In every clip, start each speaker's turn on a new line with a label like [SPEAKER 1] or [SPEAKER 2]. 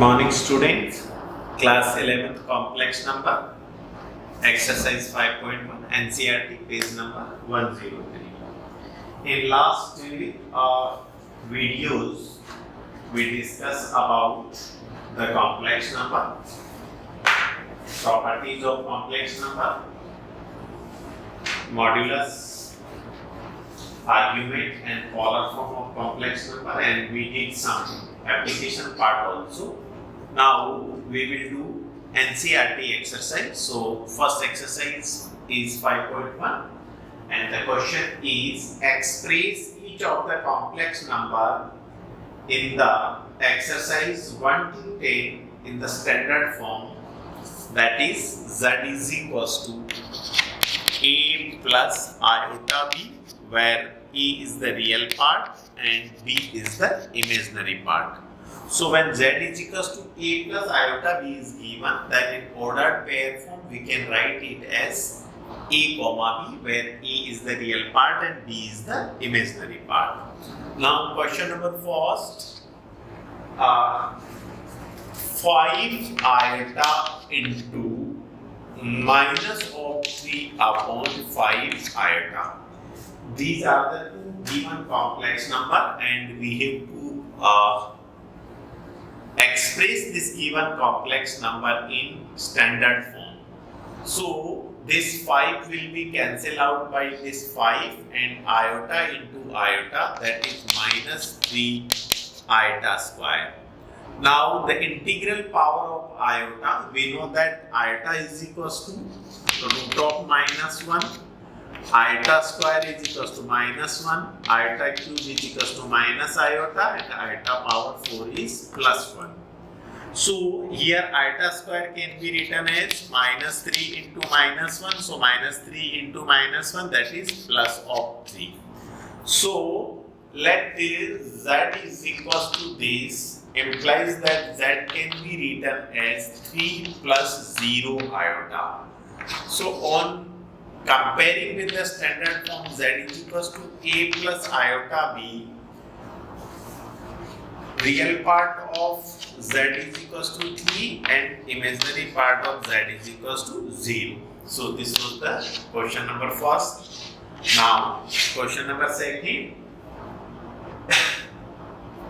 [SPEAKER 1] Morning students, class 11th complex number, exercise 5.1 NCERT page number 103. In last two videos, we discussed about the complex number, properties of complex number, modulus, argument and polar form of complex number, and we did some application part also. Now we will do NCERT exercise. So first exercise is 5.1 and the question is express each of the complex number in the exercise 1 to 10 in the standard form, that is z is equals to a plus iota b, where a is the real part and b is the imaginary part. So when z is equals to a plus iota b is given, then in ordered pair form we can write it as a comma b, where a is the real part and b is the imaginary part. Now question number first, 5 iota into minus of 3 upon 5 iota. These are the two given complex number and we have to express this given complex number in standard form. So this 5 will be cancelled out by this 5 and iota into iota, that is minus 3 iota square. Now the integral power of iota, we know that iota is equals to root of minus 1, iota square is equals to minus 1, iota cube is equals to minus iota, and iota power 4 is plus 1. So here iota square can be written as minus 3 into minus 1, so minus 3 into minus 1, that is plus of 3. So let this z is equals to this, implies that z can be written as 3 plus 0 iota. So on comparing with the standard form, z is equals to a plus iota b, real part of z is equals to 3 and imaginary part of z is equals to 0. So this was the question number first. Now question number second,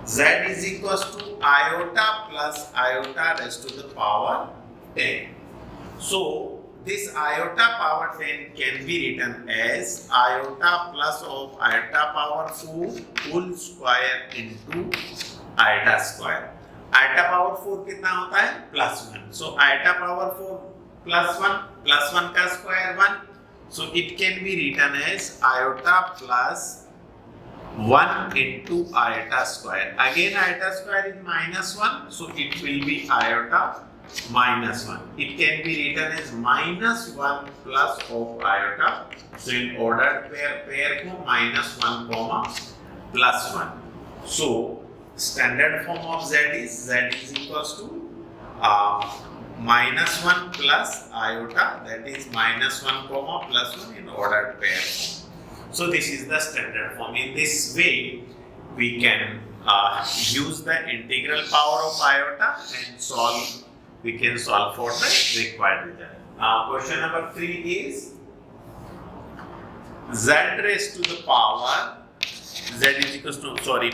[SPEAKER 1] z is equals to iota plus iota raised to the power 10. So this iota power 10 can be written as iota plus of iota power 4 whole square into iota square. Iota power 4 कितना होता है? Plus 1. So iota power 4 plus 1 का square 1. So it can be written as iota plus 1 into iota square. Again iota square is minus 1, so it will be iota minus 1. It can be written as minus 1 plus of iota. So in ordered pair को minus 1 comma plus 1. So standard form of z is equals to minus 1 plus iota, that is minus 1 comma plus 1 in ordered pair form. So this is the standard form. In this way we can use the integral power of iota and solve. We can solve for the required result. Now question number 3 is z raised to the power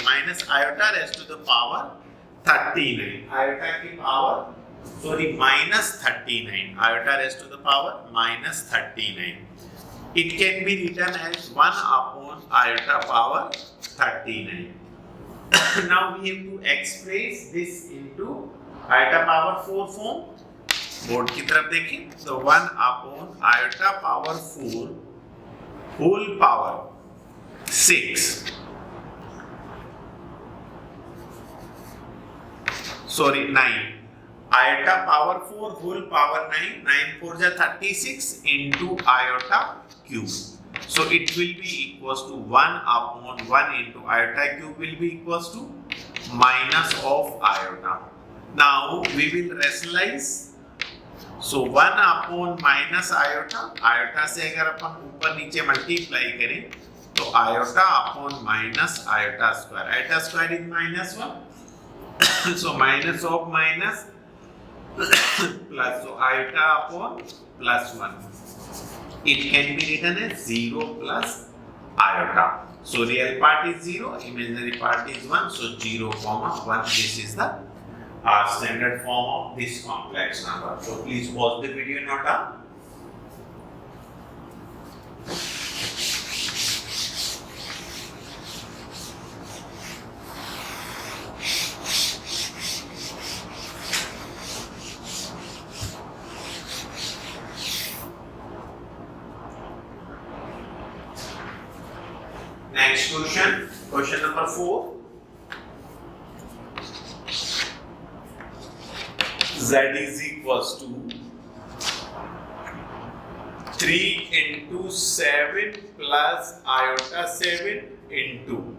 [SPEAKER 1] minus iota raised to the power 39. Iota की power minus 39. Iota raised to the power minus 39. It can be written as 1 upon iota power 39. Now we have to express this into iota power 4 form. Board की तरफ देखिए, तो 1 upon iota power 4 whole power 6. 9. Iota power 4 whole power 9. 9 4 ja 36 into iota cube. So it will be equals to 1 upon 1 into iota cube will be equals to minus of iota. Now we will rationalize. So 1 upon minus iota, iota से अगर अपन ऊपर नीचे multiply करें तो iota upon minus iota square is minus 1 So minus of minus plus, so iota upon plus 1. It can be written as 0 plus iota. So real part is 0, imaginary part is 1. So 0 comma 1. This is the standard form of this complex number. So please pause the video, note down. Next question, question number 4. Z is equals to 3 into 7 plus iota 7 into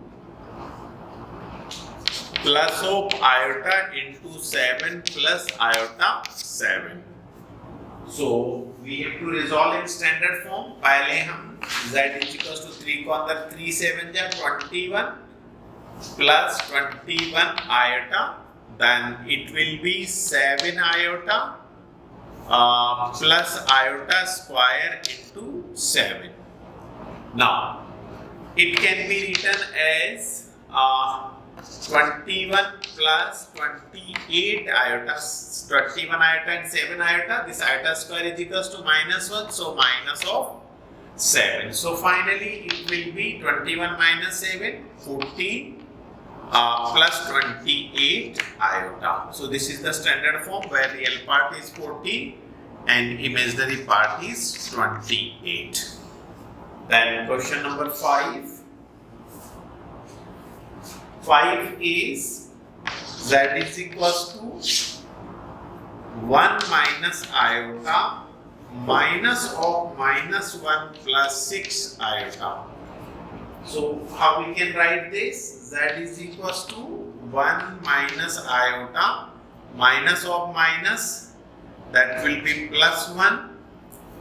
[SPEAKER 1] plus of iota into 7 plus iota 7. So we have to resolve in standard form. पहले हम z is equals to 3 को अंदर 3 7 जा 21 plus 21 iota, then it will be 7 iota plus iota square into 7. Now it can be written as 21 plus 28 iota, 21 iota and 7 iota. This iota square is equals to minus 1, so minus of 7. So finally it will be 21 minus 7, 14 plus 28 iota. So this is the standard form where real part is 14 and imaginary part is 28. Then question number 5. 5 is z is equals to 1 minus iota minus of minus 1 plus 6 iota. So how we can write this? Z is equals to 1 minus iota minus of minus, that will be plus 1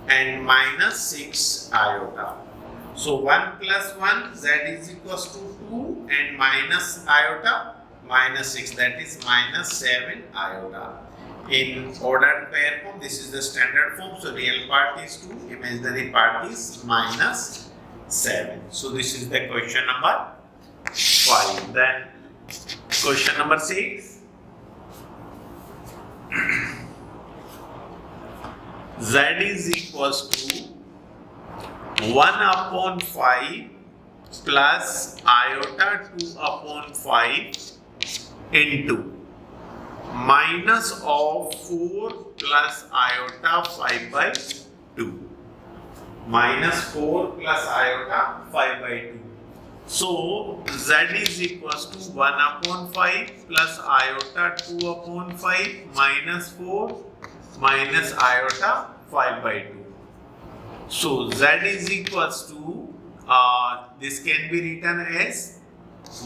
[SPEAKER 1] and minus 6 iota. So 1 plus 1, z is equals to 2 and minus iota minus 6, that is minus 7 iota. In ordered pair form, this is the standard form. So real part is 2, imaginary part is minus 7. So this is the question number 5. Then question number 6. Z is equals to 1 upon 5 plus iota 2 upon 5 into minus of 4 plus iota 5 by 2. Minus 4 plus iota 5 by 2. So z is equals to 1 upon 5 plus iota 2 upon 5 minus 4 minus iota 5 by 2. So z is equals to, this can be written as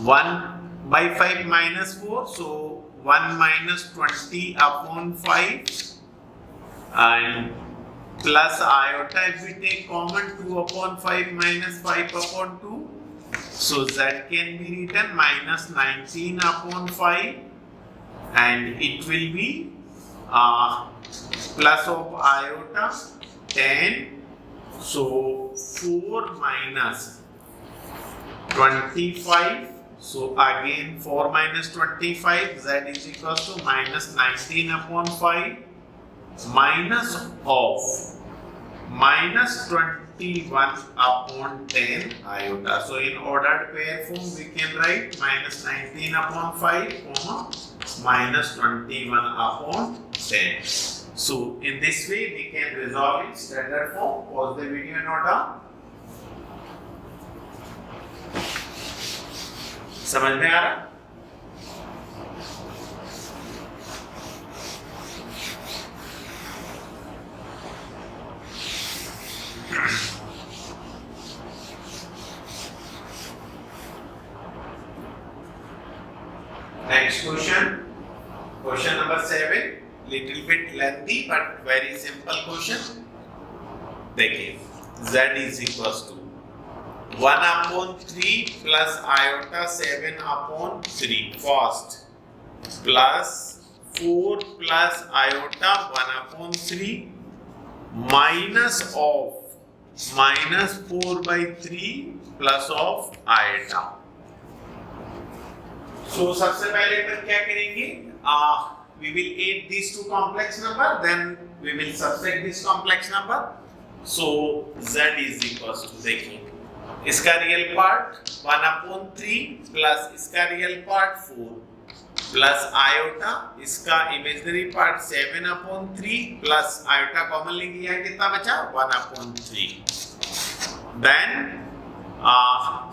[SPEAKER 1] 1 by 5 minus 4. So 1 minus 20 upon 5 and plus iota, if we take common, 2 upon 5 minus 5 upon 2. So z can be written minus 19 upon 5 and it will be plus of iota 10. So 4 minus 25. So again 4 minus 25, z is equals to minus 19 upon 5 minus of minus 21 upon 10 iota. So in ordered pair form we can write minus 19 upon 5 comma minus 21 upon 10. So in this way we can resolve in standard form. Pause the video and note down. समझ में आ रहा? Next question, question number 7. Little bit lengthy but very simple question. देखिए, z is equals to 1 upon 3 plus iota 7 upon 3. First, plus 4 plus iota 1/3 minus of -4/3 plus of iota. So सबसे पहले पर क्या करेंगे, we will add these two complex number, then we will subtract this complex number. So z is equals to, देखिए इसका real part 1/3 plus इसका real part 4 plus iota इसका imaginary part 7/3 plus iota common लेंगे, यहाँ कितना बचा 1/3, then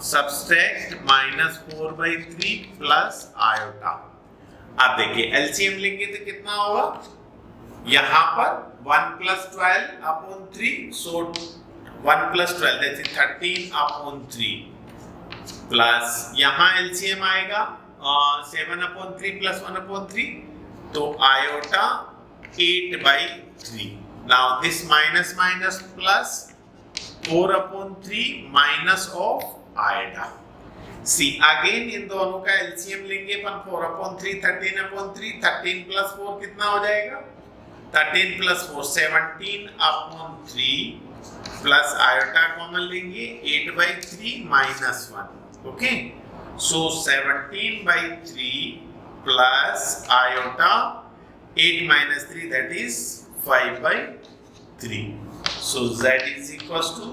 [SPEAKER 1] subtract -4/3 plus iota. अब देखिए एलसीएम लेंगे तो कितना होगा, यहाँ पर 1 + 12/3, सो 1 + 12 दैट इज 13/3 प्लस यहाँ एलसीएम आएगा 7/3 प्लस 1/3, तो iota 8/3। Now this minus minus plus 4/3 minus of iota. See again इन दोनों का एलसीएम लेंगे अपन 4/3 13/3, 13 + 4 कितना हो जाएगा, 13 + 4 17/3 प्लस आयोटा कॉमन लेंगे 8/3 - 1, okay. So 17/3 plus iota 8 - 3 that is 5/3। So z is equals to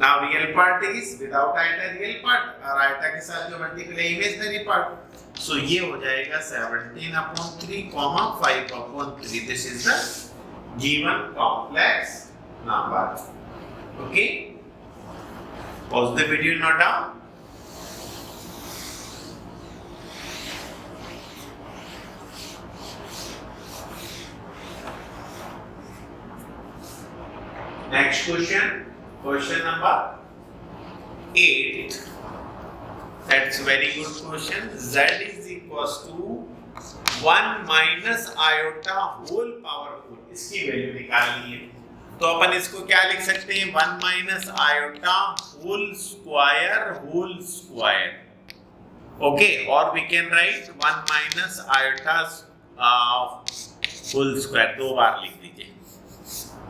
[SPEAKER 1] now real part is without iota real part और iota के साथ जो मल्टीपल है इमेजिनरी पार्ट, so ये हो जाएगा 17/3, 5/3। This is the given complex number. Okay, pause the video, note down. Next question number 8. That's very good question. Z is equals to 1 minus iota whole power 4. इसकी value निकालनी है, तो अपन इसको क्या लिख सकते हैं, 1 minus iota whole square. Okay, or we can write 1 minus iota whole square, दो बार लिख दीजिए।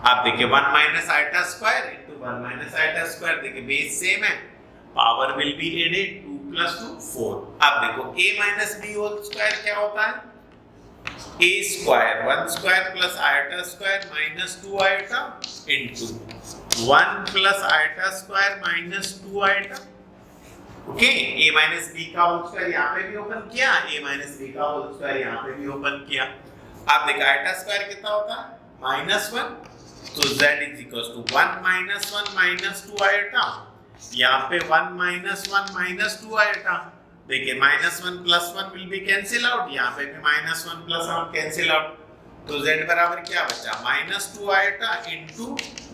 [SPEAKER 1] आप देखिए 1 minus iota square into 1 minus iota square, देखिए बेस सेम है, पावर विल बी एडेड 2 + 2 4। अब देखो a minus b whole square क्या होता है, a square 1 square plus iota square minus 2 iota into 1 plus iota square minus 2 iota। Okay, a minus b का whole square यहाँ पे भी ओपन किया, a minus b का होल स्क्वायर यहाँ पे भी ओपन किया। अब देखो आयोटा स्क्वायर कितना होता है -1, तो z is equals to 1 minus 1 minus 2 iota, यहाँ पे 1 minus 1 minus 2 iota। देखिए -1 + 1 will be cancel out, यहाँ पे भी -1 + 1 cancel out, तो z बराबर क्या बचा, -2 iota into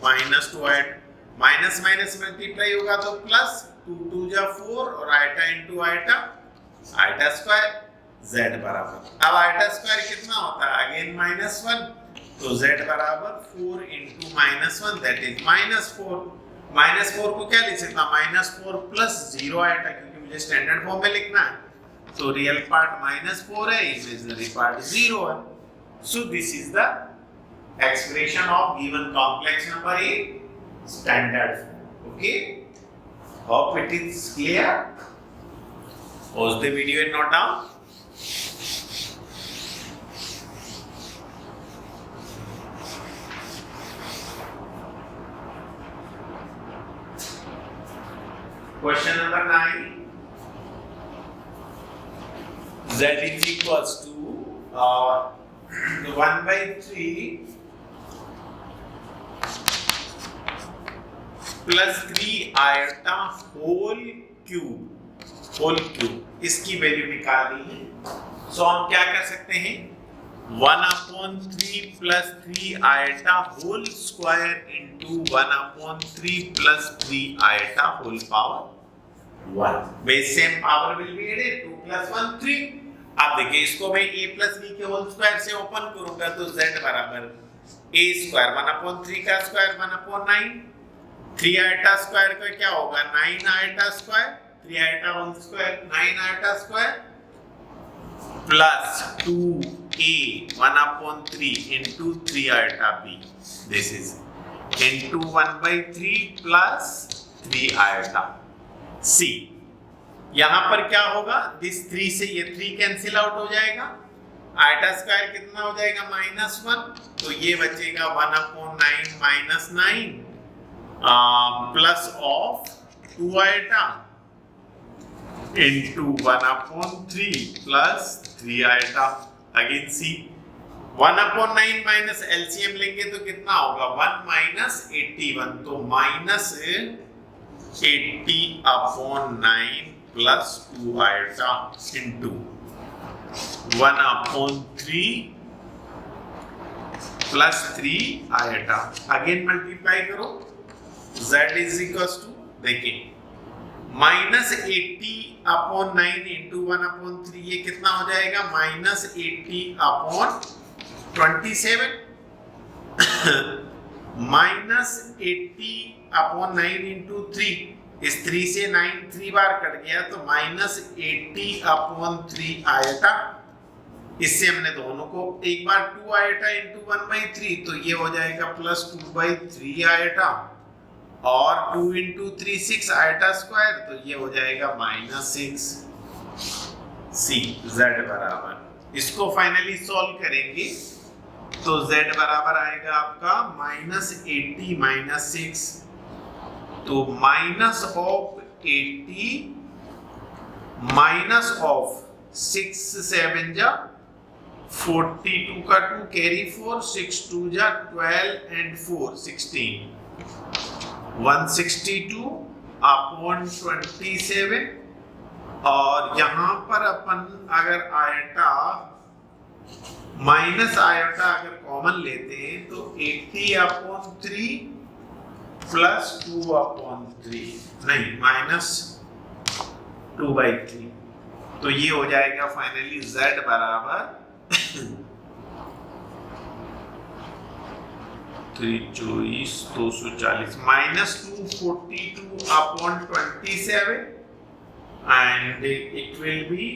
[SPEAKER 1] -2 iota, minus minus multiply होगा तो प्लस 2 2 जा 4 और iota into iota, iota square z बराबर। अब iota स्क्वायर कितना होता है, अगेन -1, तो z बराबर 4 into -1 दैट इज -4। -4 को क्या लिख सकता हूं, -4 + 0 iota, क्योंकि मुझे स्टैंडर्ड फॉर्म में लिखना है, तो रियल पार्ट -4 है, इमेजिनरी पार्ट 0 है। So this is the expression of given complex number in standard form. Okay, hope it is clear. Pause the video and note down. Question number 9. Z is equals to 1/3 plus 3 iota whole cube, इसकी value निकालनी है। सो हम क्या कर सकते हैं, 1/3 plus 3 iota whole square into 1/3 plus 3 iota whole power 1। Base same power will be added, 2 + 1 3। अब देखिए इसको मैं a plus b के होल स्क्वायर से ओपन करूंगा तो z बराबर a स्क्वायर 1/3 का स्क्वायर 1/9, 3 iota स्क्वायर का क्या होगा 9 iota square, 3 iota whole square 9 iota square plus 2a 1/3 into 3 iota b. This is into 1/3 plus 3 iota c. यहां पर क्या होगा, दिस 3 से ये 3 कैंसिल आउट हो जाएगा, आयटा स्क्वायर कितना हो जाएगा -1, तो ये बचेगा 1/9 minus 9 plus of 2 iota into 1/3 plus 3 iota. Again see 1/9 minus LCM लेंगे तो कितना होगा 1 माइनस 81, तो minus 80/9 plus 2 iota into 1/3 plus 3 iota. Again multiply करो, z इज इक्वल टू, देखिए -80/9 इंटू 1/3 ये कितना हो जाएगा -80/27 -80/9 इंटू 3, इस 3 से 9 3 बार कट गया तो -80/3 आयटा. इससे हमने दोनों को एक बार 2 आयटा इंटू 1/3 तो ये हो जाएगा प्लस 2/3 आयटा और 2 इंटू 3 6 आयटा स्क्वायर, तो ये हो जाएगा -6 सी. z बराबर, इसको फाइनली सॉल्व करेंगे तो z बराबर आएगा आपका -80 माइनस 6, तो माइनस ऑफ 80 माइनस ऑफ 6 7 जा 42 का 2 कैरी 4 6 2 जा 12 एंड 4 16 162/27 और यहां पर अपन अगर आयटा माइनस आयटा अगर कॉमन लेते हैं तो 80/3 प्लस 2/3 नहीं माइनस 2/3, तो ये हो जाएगा फाइनली z बराबर 324 240 -242/27 and it will be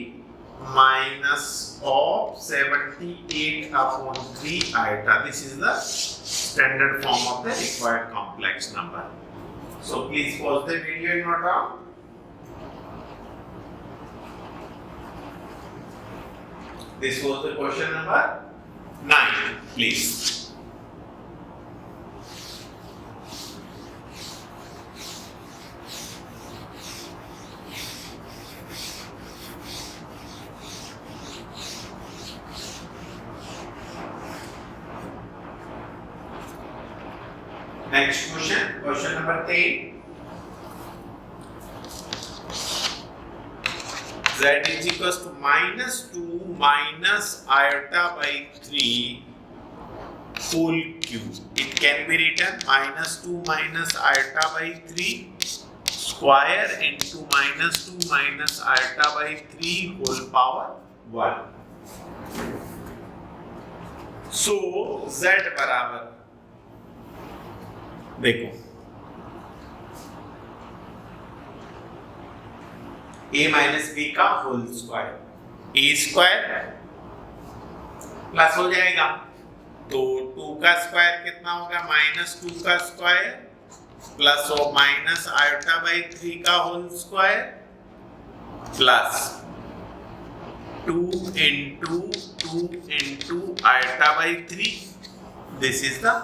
[SPEAKER 1] minus of 78/3 iota. This is the standard form of the required complex number. So please pause the video and note down. This was the question number 9, please. Next question, question number 10. Z is equals to -2 minus iota by 3 whole cube. It can be written -2 minus iota by 3 square into -2 minus iota by 3 whole power 1. So Z बराबर, देखो a minus B का whole square, a square plus हो जाएगा तो 2 का square कितना होगा -2 का स्क्वायर प्लस हो माइनस आयोटा बाई 3 का whole square plus 2 into iota by 3. This is the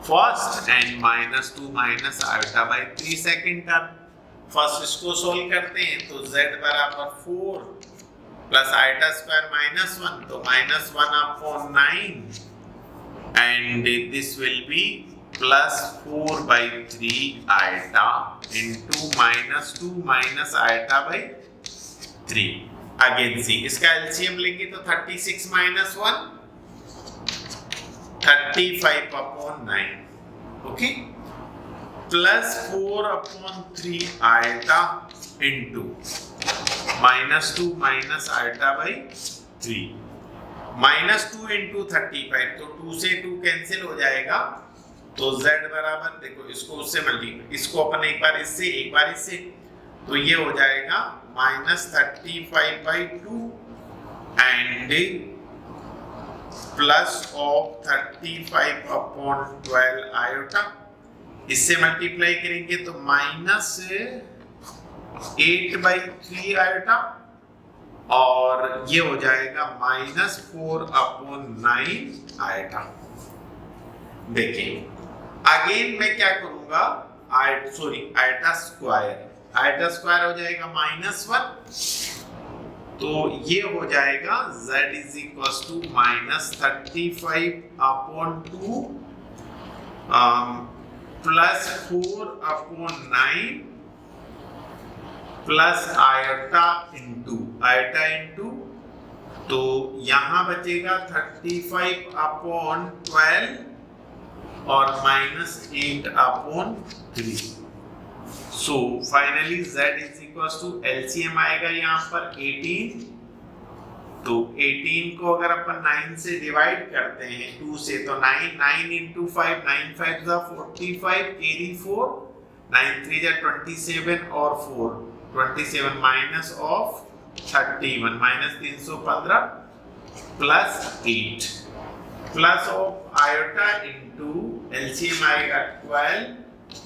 [SPEAKER 1] first and -2 minus iota by 3 second term. First इसको सोल्व करते हैं तो z बराबर 4 प्लस आइटा स्क्वायर -1 तो -1/9 and this will be plus 4/3 iota into -2 minus iota by 3. Again सी इसका LCM लेंगे तो 36 - 1 35/9 okay plus 4/3 eta into -2 minus eta by 3 -2 into 35 तो 2 से 2 कैंसिल हो जाएगा तो z बराबर देखो इसको उससे मल्टीप्लाई इसको अपन एक बार इससे एक बार इससे तो ये हो जाएगा -35/2 and plus of 35 upon 12 iota, इससे मल्टीप्लाई करेंगे तो माइनस 8/3 आयोटा और ये हो जाएगा माइनस 4/9 आयोटा। देखिए अगेन मैं क्या करूंगा, आयोटा स्क्वायर हो जाएगा -1, तो ये हो जाएगा z is equal to -35/2 plus 4/9 plus iota into, तो यहाँ बचेगा 35/12 और -8/3। So finally z is equal to LCM आएगा यहाँ पर 18, तो 18 को अगर अपन 9 से डिवाइड करते हैं 2 से, तो 9 into 5, 9 5 जा 45, कैरी 4, 9 3 जा 27 और 4 27 minus of 31 -315 plus 8 plus of iota into LCM आएगा 12,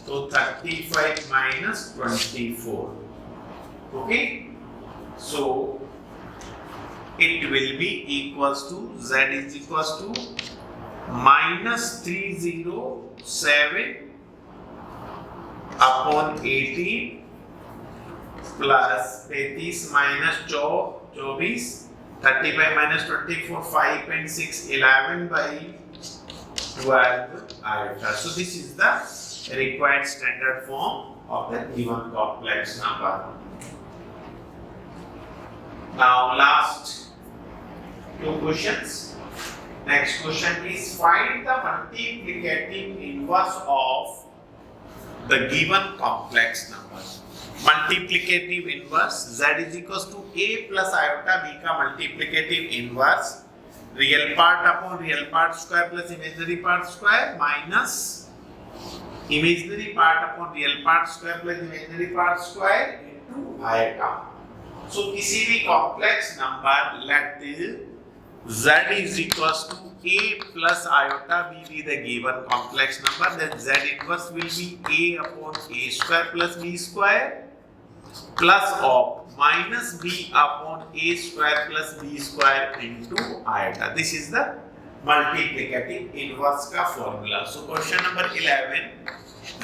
[SPEAKER 1] तो 35 minus 24. Okay, so it will be equals to z is equals to -307 upon 18 plus 35 minus 24, 35 minus 24, 5 and 6, 11/12 iota. So this is the required standard form of the given complex number. Now last two questions. Next question is find the multiplicative inverse of the given complex number. Multiplicative inverse z is equals to a plus iota b का multiplicative inverse real part upon real part square plus imaginary part square minus imaginary part upon real part square plus imaginary part square into iota. So किसी भी complex number let z is equals to a plus iota be the given complex number, then z inverse will be a upon a square plus b square plus of minus b upon a square plus b square into iota. This is the multiplicative inverse का formula. So question number 11,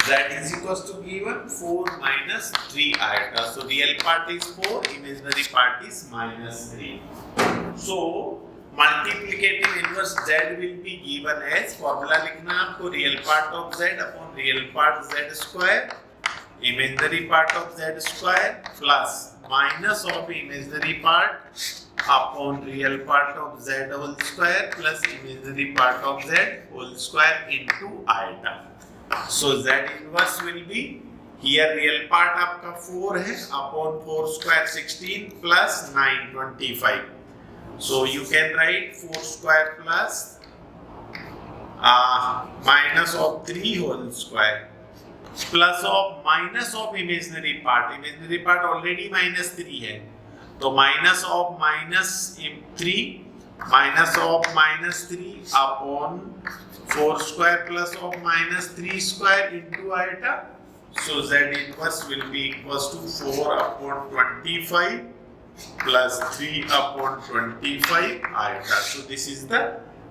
[SPEAKER 1] z is equals to given 4 minus 3 iota. So real part is 4, imaginary part is -3. So multiplicative inverse z will be given as formula लिखना आपको real part of z upon real part z square, imaginary part of z square plus minus of imaginary part upon real part of z whole square plus imaginary part of z whole square into iota. So z inverse will be here real part आपका 4 है upon 4 square 16 plus 9 25. So you can write 4 square plus minus of 3 whole square plus of minus of imaginary part already -3 है, तो minus of -3 upon 4 square plus of -3 square into iota. So z inverse will be equals to 4 upon 25 plus 3 upon 25 iota. So this is the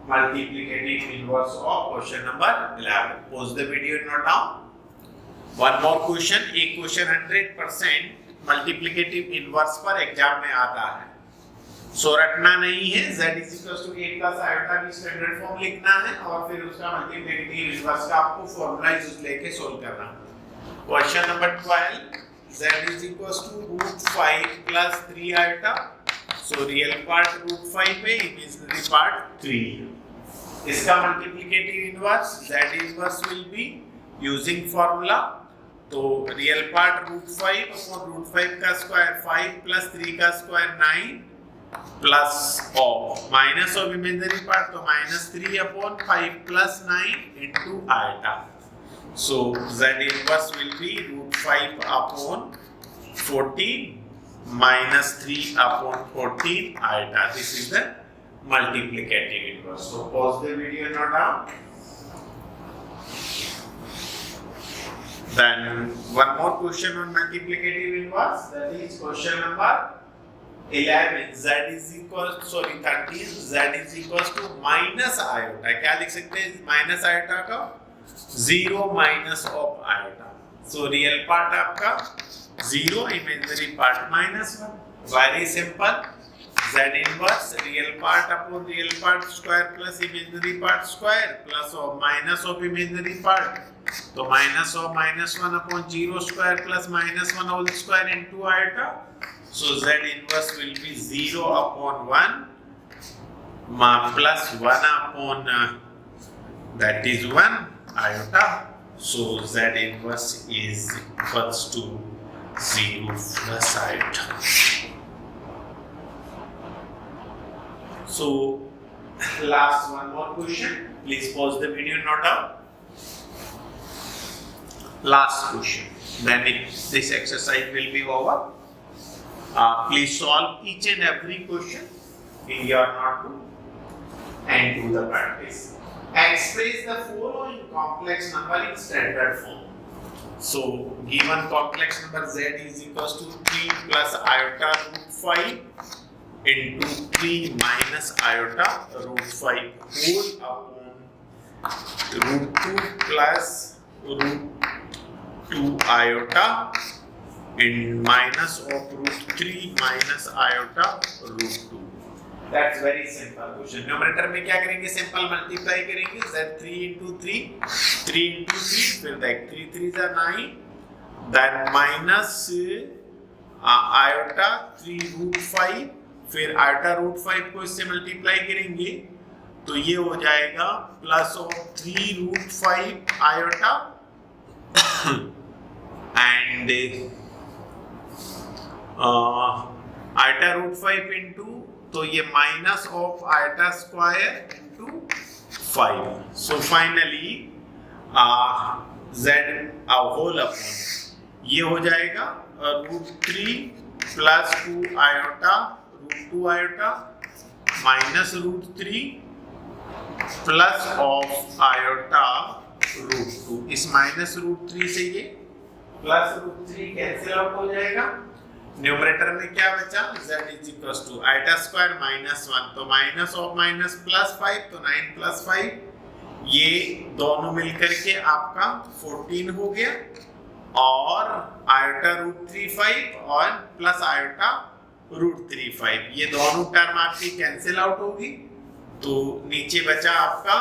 [SPEAKER 1] multiplicative inverse of question number 11. Pause the video and note down. One more question. एक question 100% multiplicative inverse पर exam में आता है, so रटना नहीं है। z is equal to a plus iota की standard form लिखना है और फिर उसका मल्टीप्लिकेटिव इनवर्स का आपको फॉर्मूला यूज लेके सोल्व करना। Question number 12, z is equal to √5 plus 3 iota, so real part √5 है, इमेजिनरी पार्ट 3। इसका multiplicative inverse z inverse will be using formula, तो रियल पार्ट √5 अपॉन √5 का स्क्वायर 5 प्लस 3 का square 9 plus of minus of imaginary part, तो -3 upon 5 plus 9 into iota. So z inverse will B √5 upon 14 minus 3 upon 14 iota. This is the multiplicative inverse. So pause the video now down. Then one more question on multiplicative inverse, that is question number 11. Z is equal, 13, Z is equals to minus iota. क्या लिख सकते हैं minus iota का? 0 minus of iota. So real part आपका 0, imaginary part minus 1. Very simple. Z inverse real part upon real part square plus imaginary part square plus of minus of imaginary part. So minus of minus 1 upon 0 square plus minus 1 whole square into iota. So Z inverse will be 0 upon 1 plus 1 upon that is 1 iota. So Z inverse is equals to 0 plus iota. So last one more question. Please pause the video, note down. Last question. Then this exercise will be over. Please solve each and every question in your notebook and do the practice. Express the following complex number in standard form. So given complex number Z is equals to 3 plus iota root 5 into 3 minus iota root 5 whole upon root 2 plus root 2 iota in minus of root 3 minus iota root 2. That's very simple question. Numerator में क्या करेंगे? Simple multiply करेंगे. Z 3 into 3, 3 into 3, फिर देख 3 3s are 9. Then minus iota 3 root 5, फिर iota root 5 को इससे multiply करेंगे तो ये हो जाएगा plus of 3 root 5 iota and iota root 5 into तो ये minus of iota square into 5. So finally Z whole upon ये हो जाएगा root 3 plus 2 iota root 2 iota minus root 3 plus of iota root 2. इस minus root 3 से ये plus root 3 cancel out हो जाएगा. न्यूमरेटर में क्या बचा? Z is equals to iota square minus 1, तो minus of minus plus 5, तो 9 plus 5, ये दोनों मिलकर के आपका 14 हो गया और iota root 3 5 और प्लस iota root 3 5, ये दोनों टर्म आपकी कैंसिल आउट होगी तो नीचे बचा आपका,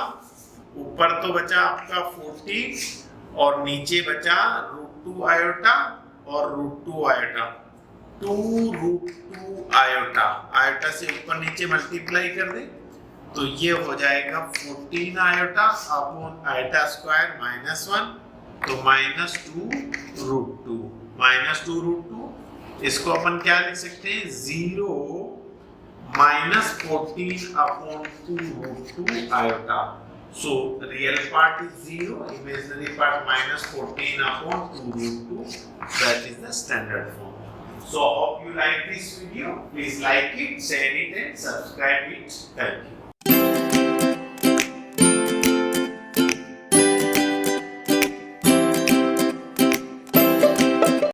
[SPEAKER 1] ऊपर तो बचा आपका 14 और नीचे बचा root 2 iota और root 2 iota. 2 root 2 iota, iota से ऊपर नीचे मल्टीप्लाई कर दे तो ये हो जाएगा 14 iota upon iota square minus 1, तो माइनस 2 root 2, माइनस 2 root 2. इसको अपन क्या लिख सकते हैं? 0 minus 14 upon 2 root 2 iota. So real part is 0, imaginary part minus 14 upon 2 root 2. That is the standard form. So hope you like this video. Please like it, share it and subscribe it. Thank you.